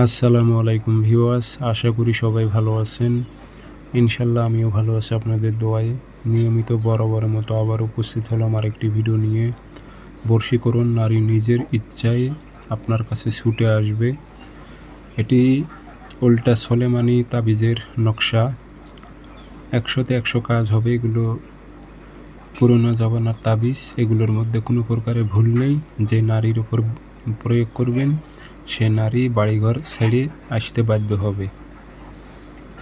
আসসালামু আলাইকুম ভিউয়ার্স, আশা করি সবাই ভালো আছেন। ইনশাল্লাহ আমিও ভালো আছি আপনাদের দোয়ায়। নিয়মিত বরাবরের মতো আবার উপস্থিত হলাম আরেকটি ভিডিও নিয়ে। বশীকরণ নারী নিজের ইচ্ছায় আপনার কাছে ছুটে আসবে। এটি উল্টা সলেমানি তাবিজের নকশা। 100তে 100 কাজ হবে। এগুলো পুরোনো জামানার তাবিজ, এগুলোর মধ্যে কোনো প্রকারের ভুল নেই। যে নারীর উপর প্রয়োগ করবেন সে নারী বাড়িঘর ছেড়ে আসতে বাধ্য হবে।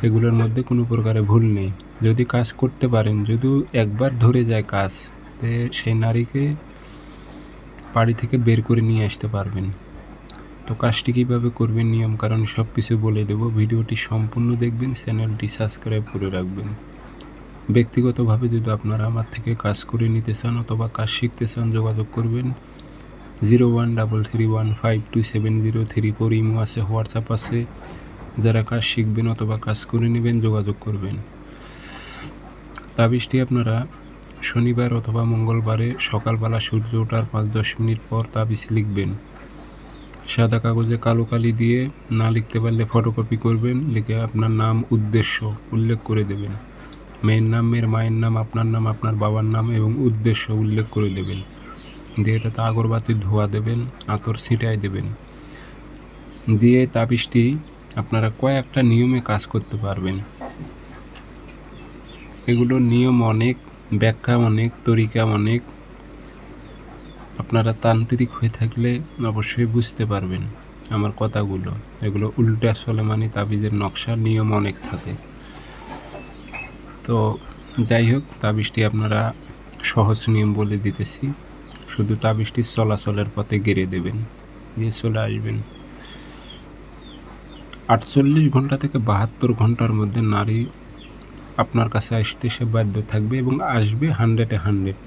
এগুলোর মধ্যে কোনো প্রকারের ভুল নেই। যদি কাজ করতে পারেন, যদিও একবার ধরে যায় কাজ, সেই নারীকে বাড়ি থেকে বের করে নিয়ে আসতে পারবেন। তো কাজটি কীভাবে করবেন, নিয়মকানুন সব কিছু বলে দেব। ভিডিওটি সম্পূর্ণ দেখবেন, চ্যানেলটি সাবস্ক্রাইব করে রাখবেন। ব্যক্তিগতভাবে যদি আপনারা আমার থেকে কাজ করে নিতে চান অথবা কাজ শিখতে চান, যোগাযোগ করবেন 0133152703 ইমো আছে, হোয়াটসঅ্যাপ আছে। যারা কাজ শিখবেন অথবা কাজ করে নেবেন যোগাযোগ করবেন। তাবিজটি আপনারা শনিবার অথবা মঙ্গলবারে সকালবেলা সূর্য ওঠার 5-10 মিনিট পর তাবিজ লিখবেন। সাদা কাগজে কালো কালি দিয়ে, না লিখতে পারলে ফটোকপি করবেন, লিখে আপনার নাম উদ্দেশ্য উল্লেখ করে দেবেন। মেয়ের নাম, মেয়ের মায়ের নাম, আপনার নাম, আপনার বাবার নাম এবং উদ্দেশ্য উল্লেখ করে দেবেন। দিয়ে এটাতে আগরবাতির ধোয়া দেবেন, আতর ছিটাই দেবেন। দিয়ে তাবিজটি আপনারা কয়েকটা নিয়মে কাজ করতে পারবেন। এগুলোর নিয়ম অনেক, ব্যাখ্যা অনেক, তরিকা অনেক। আপনারা তান্ত্রিক হয়ে থাকলে অবশ্যই বুঝতে পারবেন আমার কথাগুলো। এগুলো উল্টা সলেমানি তাবিজের নকশা, নিয়ম অনেক থাকে। তো যাই হোক, তাবিজটি আপনারা সহজ নিয়ম বলে দিতেছি। শুধু তাবিজটি চলাচলের পথে গেড়ে দেবেন, দিয়ে চলে আসবেন। 48 ঘন্টা থেকে 72 ঘন্টার মধ্যে নারী আপনার কাছে আসতে সে বাধ্য থাকবে এবং আসবে 100-এ 100।